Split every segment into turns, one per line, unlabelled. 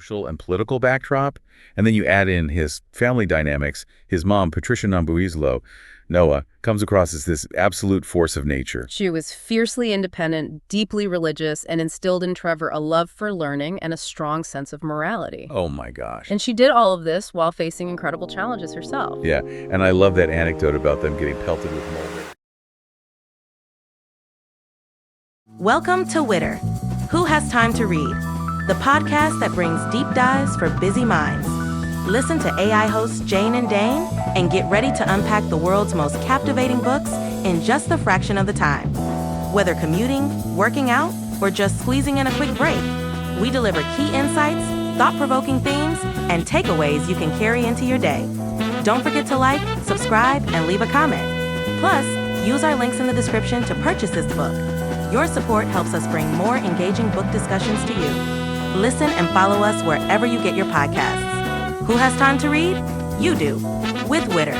social and political backdrop, and then you add in his family dynamics. His mom, Patricia Noah, comes across as this absolute force of nature.
She was fiercely independent, deeply religious, and instilled in Trevor a love for learning and a strong sense of morality.
Oh my gosh.
And she did all of this while facing incredible challenges herself.
Yeah, and I love that anecdote about them getting pelted with mold.
Welcome to Witter. Who Has Time to Read? The podcast that brings deep dives for busy minds. Listen to AI hosts Jane and Dane and get ready to unpack the world's most captivating books in just a fraction of the time. Whether commuting, working out, or just squeezing in a quick break, we deliver key insights, thought-provoking themes, and takeaways you can carry into your day. Don't forget to like, subscribe, and leave a comment. Plus, use our links in the description to purchase this book. Your support helps us bring more engaging book discussions to you. Listen and follow us wherever you get your podcasts. Who has time to read? You do, with Witter.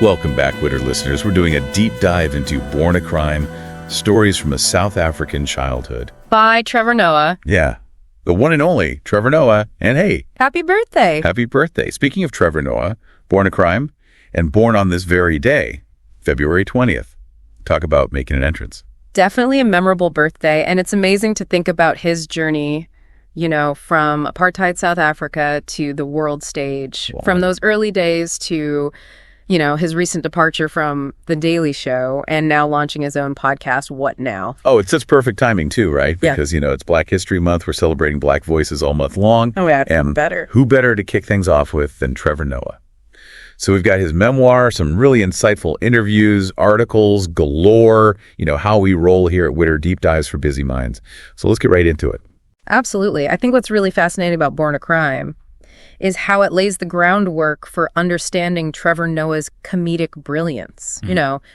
Welcome back, Witter listeners. We're doing a deep dive into Born a Crime, stories from a South African childhood.
By Trevor Noah.
Yeah, the one and only Trevor Noah. And hey,
Happy birthday.
happy birthday. Speaking of Trevor Noah, Born a Crime, and born on this very day, February 20th. Talk about making an entrance.
Definitely a memorable birthday, and it's amazing to think about his journey, from apartheid South Africa to the world stage,
Wow.
from those early days to, his recent departure from The Daily Show and now launching his own podcast, What Now?
Oh, it's such perfect timing too, right?
Yeah.
Because, it's Black History Month. We're celebrating Black voices all month long.
Oh, yeah,
and
better.
Who better to kick things off with than Trevor Noah? So we've got his memoir, some really insightful interviews, articles galore, how we roll here at Witter, deep dives for busy minds. So let's get right into it.
Absolutely. I think what's really fascinating about Born a Crime is how it lays the groundwork for understanding Trevor Noah's comedic brilliance.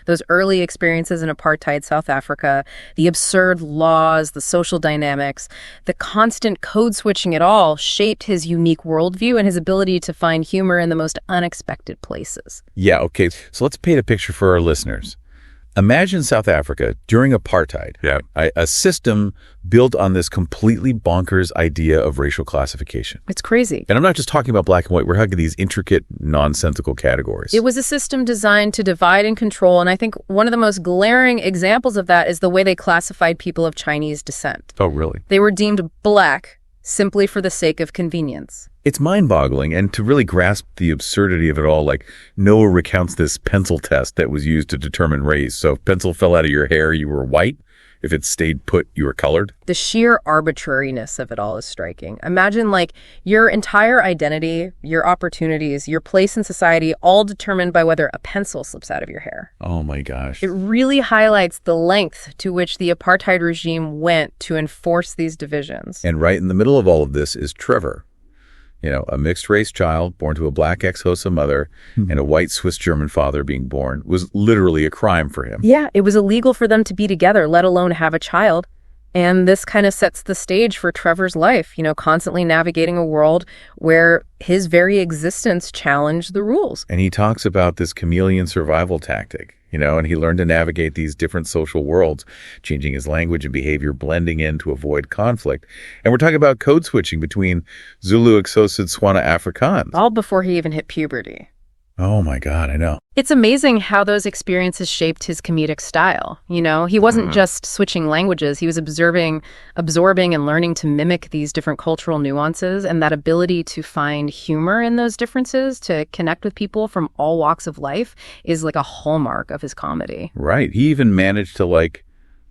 Those early experiences in apartheid South Africa, the absurd laws, the social dynamics, the constant code switching it all shaped his unique worldview and his ability to find humor in the most unexpected places.
Yeah, okay. So let's paint a picture for our listeners. Imagine South Africa during apartheid, a system built on this completely bonkers idea of racial classification.
It's crazy.
And I'm not just talking about black and white. We're talking these intricate, nonsensical categories.
It was a system designed to divide and control, and I think one of the most glaring examples of that is the way they classified people of Chinese descent.
Oh, really?
They were deemed black simply for the sake of convenience.
It's mind-boggling, and to really grasp the absurdity of it all, like Noah recounts this pencil test that was used to determine race. So if pencil fell out of your hair, you were white. If it stayed put, you were colored.
The sheer arbitrariness of it all is striking. Imagine your entire identity, your opportunities, your place in society, all determined by whether a pencil slips out of your hair.
Oh my gosh.
It really highlights the length to which the apartheid regime went to enforce these divisions.
And right in the middle of all of this is Trevor. A mixed-race child born to a black ex-Xhosa mother and a white Swiss-German father being born was literally a crime for him.
Yeah, it was illegal for them to be together, let alone have a child. And this kind of sets the stage for Trevor's life, constantly navigating a world where his very existence challenged the rules.
And he talks about this chameleon survival tactic, and he learned to navigate these different social worlds, changing his language and behavior, blending in to avoid conflict. And we're talking about code switching between Zulu, Xhosa, Tswana, Afrikaans.
All before he even hit puberty.
Oh my God, I know.
It's amazing how those experiences shaped his comedic style. He wasn't just switching languages. He was absorbing, and learning to mimic these different cultural nuances, and that ability to find humor in those differences, to connect with people from all walks of life, is like a hallmark of his comedy.
Right. He even managed to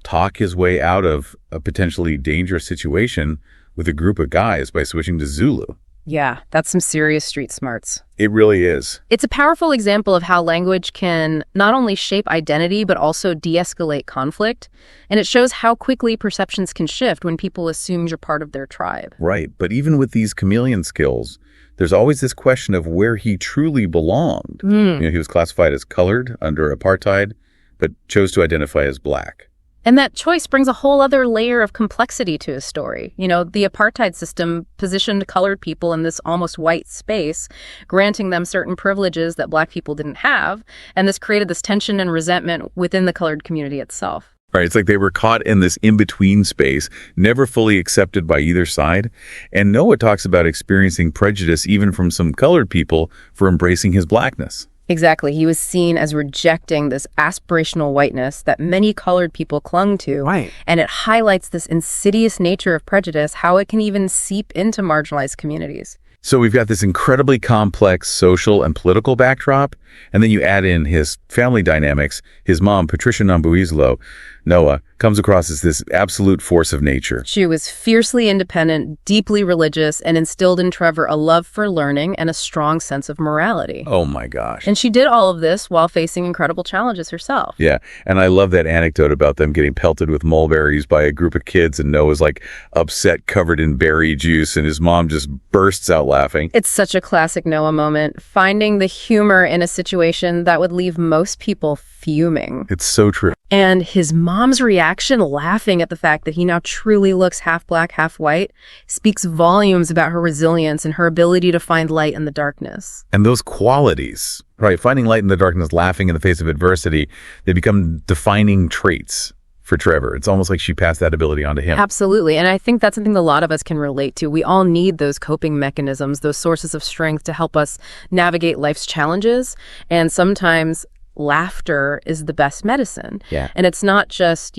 talk his way out of a potentially dangerous situation with a group of guys by switching to Zulu.
Yeah, that's some serious street smarts.
It really is.
It's a powerful example of how language can not only shape identity, but also de-escalate conflict. And it shows how quickly perceptions can shift when people assume you're part of their tribe.
Right. But even with these chameleon skills, there's always this question of where he truly belonged. He was classified as colored under apartheid, but chose to identify as black.
And that choice brings a whole other layer of complexity to his story. The apartheid system positioned colored people in this almost white space, granting them certain privileges that black people didn't have. And this created this tension and resentment within the colored community itself.
Right. It's like they were caught in this in-between space, never fully accepted by either side. And Noah talks about experiencing prejudice even from some colored people for embracing his blackness.
Exactly. He was seen as rejecting this aspirational whiteness that many colored people clung to.
Right.
And it highlights this insidious nature of prejudice, how it can even seep into marginalized communities.
So we've got this incredibly complex social and political backdrop, and then you add in his family dynamics. His mom, Patricia Nambuizlo, Noah, comes across as this absolute force of nature.
She was fiercely independent, deeply religious, and instilled in Trevor a love for learning and a strong sense of morality.
Oh my gosh.
And she did all of this while facing incredible challenges herself.
Yeah, and I love that anecdote about them getting pelted with mulberries by a group of kids, and Noah's like upset, covered in berry juice, and his mom just bursts out laughing.
It's such a classic Noah moment, finding the humor in a situation that would leave most people fuming.
It's so true.
And his mom's reaction, laughing at the fact that he now truly looks half black, half white, speaks volumes about her resilience and her ability to find light in the darkness.
And those qualities, right, finding light in the darkness, laughing in the face of adversity, they become defining traits for Trevor. It's almost like she passed that ability on to him.
Absolutely. And I think that's something a lot of us can relate to. We all need those coping mechanisms, those sources of strength to help us navigate life's challenges. And sometimes laughter is the best medicine.
Yeah.
And it's not just,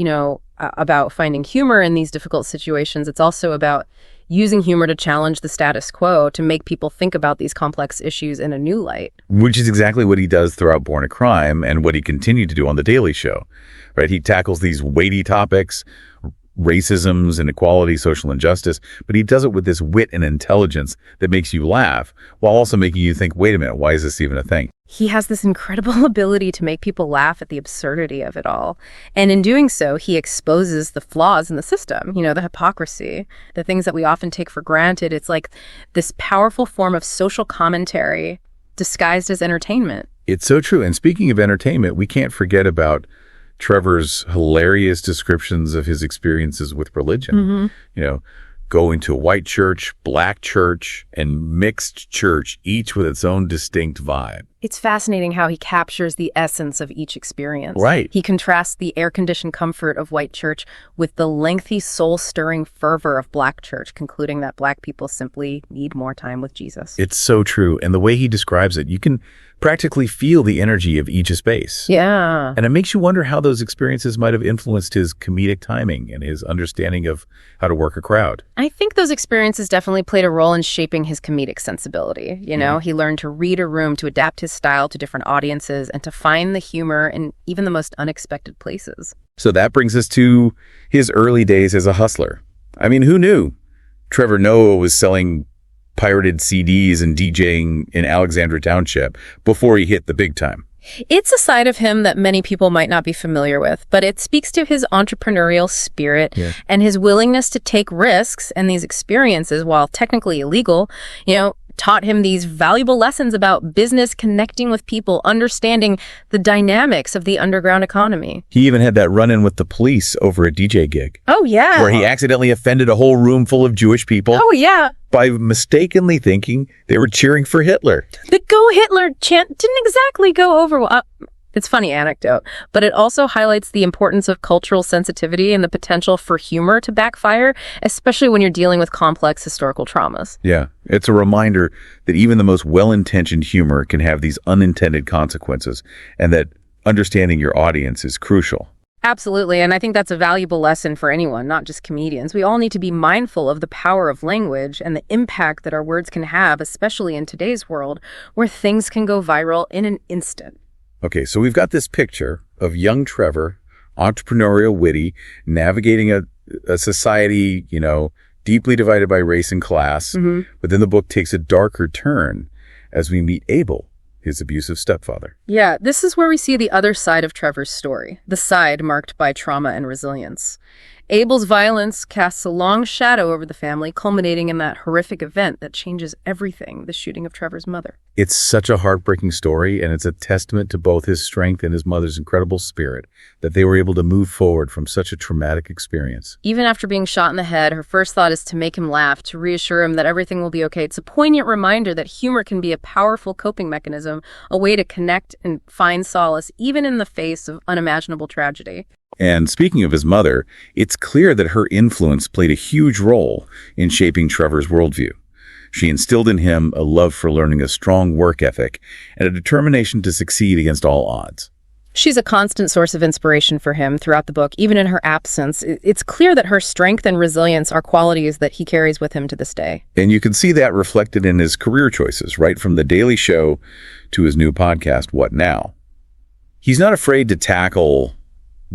about finding humor in these difficult situations. It's also about using humor to challenge the status quo, to make people think about these complex issues in a new light.
Which is exactly what he does throughout Born a Crime and what he continued to do on The Daily Show. Right? He tackles these weighty topics, racisms, inequality, social injustice, but he does it with this wit and intelligence that makes you laugh while also making you think, wait a minute, why is this even a thing?
He has this incredible ability to make people laugh at the absurdity of it all. And in doing so, he exposes the flaws in the system, the hypocrisy, the things that we often take for granted. It's like this powerful form of social commentary disguised as entertainment.
It's so true. And speaking of entertainment, we can't forget about Trevor's hilarious descriptions of his experiences with religion. Going to a white church, black church, and mixed church, each with its own distinct vibe.
It's fascinating how he captures the essence of each experience.
Right.
He contrasts the air-conditioned comfort of white church with the lengthy, soul-stirring fervor of black church, concluding that black people simply need more time with Jesus.
It's so true. And the way he describes it, you can practically feel the energy of each space.
Yeah.
And it makes you wonder how those experiences might have influenced his comedic timing and his understanding of how to work a crowd.
I think those experiences definitely played a role in shaping his comedic sensibility. He learned to read a room, to adapt his style to different audiences, and to find the humor in even the most unexpected places.
So that brings us to his early days as a hustler. I mean, who knew? Trevor Noah was selling pirated CDs and DJing in Alexandra Township before he hit the big time.
It's a side of him that many people might not be familiar with, but it speaks to his entrepreneurial spirit and his willingness to take risks, and these experiences, while technically illegal, taught him these valuable lessons about business, connecting with people, understanding the dynamics of the underground economy.
He even had that run-in with the police over a DJ gig.
Oh, yeah.
Where he accidentally offended a whole room full of Jewish people.
Oh, yeah.
By mistakenly thinking they were cheering for Hitler.
The Go Hitler chant didn't exactly go over well. It's a funny anecdote, but it also highlights the importance of cultural sensitivity and the potential for humor to backfire, especially when you're dealing with complex historical traumas.
Yeah, it's a reminder that even the most well-intentioned humor can have these unintended consequences, and that understanding your audience is crucial.
Absolutely, and I think that's a valuable lesson for anyone, not just comedians. We all need to be mindful of the power of language and the impact that our words can have, especially in today's world, where things can go viral in an instant.
Okay, so we've got this picture of young Trevor, entrepreneurial, witty, navigating a society, deeply divided by race and class. But then the book takes a darker turn as we meet Abel, his abusive stepfather.
Yeah, this is where we see the other side of Trevor's story, the side marked by trauma and resilience. Abel's violence casts a long shadow over the family, culminating in that horrific event that changes everything, the shooting of Trevor's mother.
It's such a heartbreaking story, and it's a testament to both his strength and his mother's incredible spirit that they were able to move forward from such a traumatic experience.
Even after being shot in the head, her first thought is to make him laugh, to reassure him that everything will be okay. It's a poignant reminder that humor can be a powerful coping mechanism, a way to connect and find solace, even in the face of unimaginable tragedy.
And speaking of his mother, it's clear that her influence played a huge role in shaping Trevor's worldview. She instilled in him a love for learning, a strong work ethic, and a determination to succeed against all odds.
She's a constant source of inspiration for him throughout the book, even in her absence. It's clear that her strength and resilience are qualities that he carries with him to this day.
And you can see that reflected in his career choices, right from The Daily Show to his new podcast, What Now? He's not afraid to tackle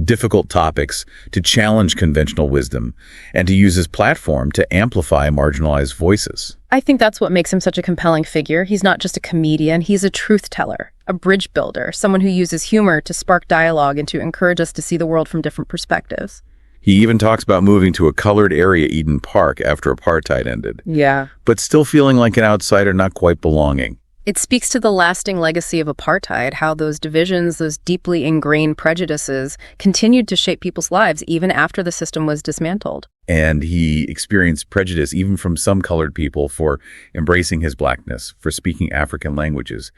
difficult topics, to challenge conventional wisdom, and to use his platform to amplify marginalized voices.
I think that's what makes him such a compelling figure. He's not just a comedian, he's a truth teller, a bridge builder, someone who uses humor to spark dialogue and to encourage us to see the world from different perspectives.
He even talks about moving to a colored area, Eden Park, after apartheid ended.
Yeah.
But still feeling like an outsider, not quite belonging.
It speaks to the lasting legacy of apartheid, how those divisions, those deeply ingrained prejudices continued to shape people's lives even after the system was dismantled.
And he experienced prejudice even from some colored people for embracing his blackness, for speaking African languages.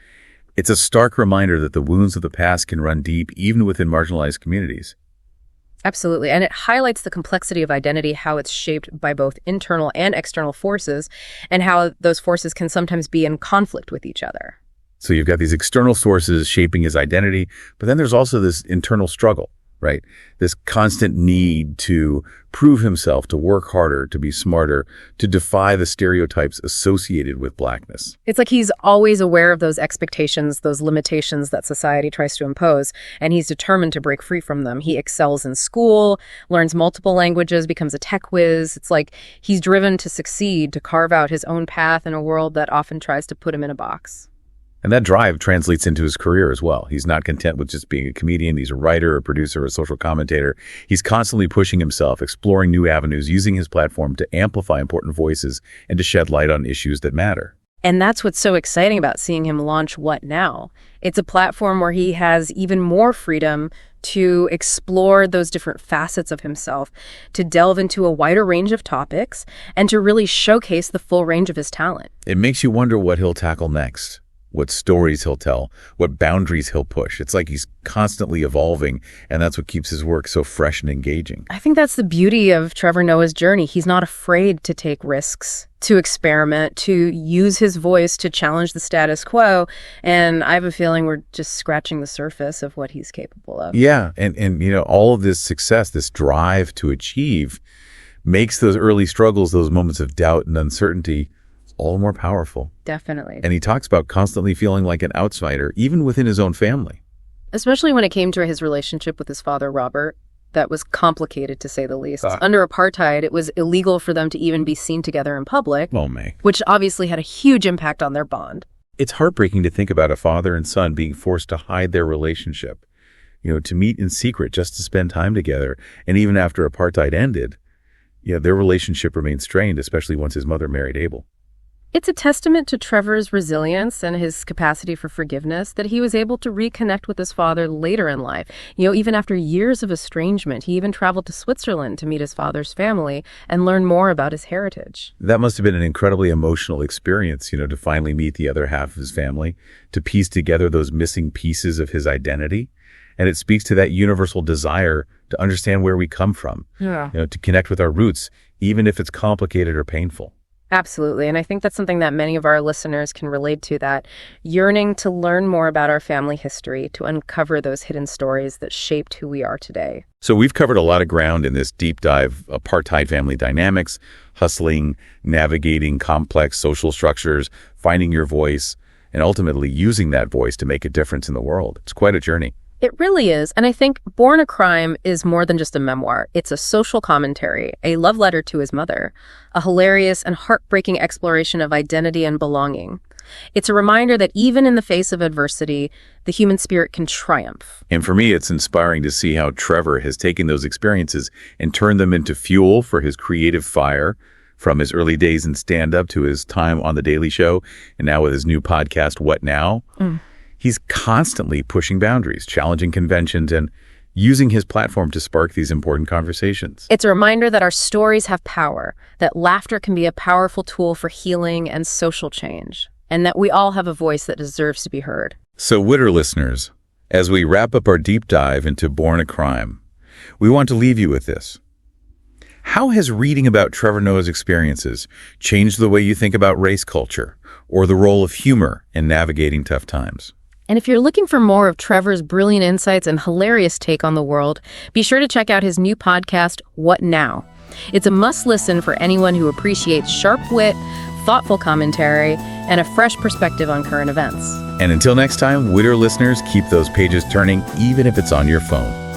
It's a stark reminder that the wounds of the past can run deep even within marginalized communities.
Absolutely. And it highlights the complexity of identity, how it's shaped by both internal and external forces, and how those forces can sometimes be in conflict with each other.
So you've got these external sources shaping his identity, but then there's also this internal struggle, right? This constant need to prove himself, to work harder, to be smarter, to defy the stereotypes associated with blackness.
It's like he's always aware of those expectations, those limitations that society tries to impose, and he's determined to break free from them. He excels in school, learns multiple languages, becomes a tech whiz. It's like he's driven to succeed, to carve out his own path in a world that often tries to put him in a box.
And that drive translates into his career as well. He's not content with just being a comedian. He's a writer, a producer, a social commentator. He's constantly pushing himself, exploring new avenues, using his platform to amplify important voices and to shed light on issues that matter.
And that's what's so exciting about seeing him launch What Now? It's a platform where he has even more freedom to explore those different facets of himself, to delve into a wider range of topics, and to really showcase the full range of his talent.
It makes you wonder what he'll tackle next. What stories he'll tell, what boundaries he'll push. It's like he's constantly evolving, and that's what keeps his work so fresh and engaging.
I think that's the beauty of Trevor Noah's journey. He's not afraid to take risks, to experiment, to use his voice to challenge the status quo, and I have a feeling we're just scratching the surface of what he's capable of.
Yeah, and you know, all of this success, this drive to achieve, makes those early struggles, those moments of doubt and uncertainty, all more powerful.
Definitely.
And he talks about constantly feeling like an outsider, even within his own family.
Especially when it came to his relationship with his father, Robert. That was complicated, to say the least. Under apartheid, it was illegal for them to even be seen together in public,
Oh, May.
which obviously had a huge impact on their bond.
It's heartbreaking to think about a father and son being forced to hide their relationship, you know, to meet in secret just to spend time together. And even after apartheid ended, you know, their relationship remained strained, especially once his mother married Abel.
It's a testament to Trevor's resilience and his capacity for forgiveness that he was able to reconnect with his father later in life. You know, even after years of estrangement, he even traveled to Switzerland to meet his father's family and learn more about his heritage.
That must have been an incredibly emotional experience, you know, to finally meet the other half of his family, to piece together those missing pieces of his identity. And it speaks to that universal desire to understand where we come from, you know, to connect with our roots, even if it's complicated or painful.
Absolutely. And I think that's something that many of our listeners can relate to, that yearning to learn more about our family history, to uncover those hidden stories that shaped who we are today.
So we've covered a lot of ground in this deep dive, apartheid family dynamics, hustling, navigating complex social structures, finding your voice, and ultimately using that voice to make a difference in the world. It's quite a journey.
It really is. And I think Born a Crime is more than just a memoir. It's a social commentary, a love letter to his mother, a hilarious and heartbreaking exploration of identity and belonging. It's a reminder that even in the face of adversity, the human spirit can triumph.
And for me, it's inspiring to see how Trevor has taken those experiences and turned them into fuel for his creative fire, from his early days in stand-up to his time on The Daily Show, and now with his new podcast, What Now? He's constantly pushing boundaries, challenging conventions, and using his platform to spark these important conversations.
It's a reminder that our stories have power, that laughter can be a powerful tool for healing and social change, and that we all have a voice that deserves to be heard.
So, Witter listeners, as we wrap up our deep dive into Born a Crime, We want to leave you with this. How has reading about Trevor Noah's experiences changed the way you think about race culture or the role of humor in navigating tough times?
And if you're looking for more of Trevor's brilliant insights and hilarious take on the world, be sure to check out his new podcast, What Now? It's a must-listen for anyone who appreciates sharp wit, thoughtful commentary, and a fresh perspective on current events.
And until next time, Witter listeners, keep those pages turning even if it's on your phone.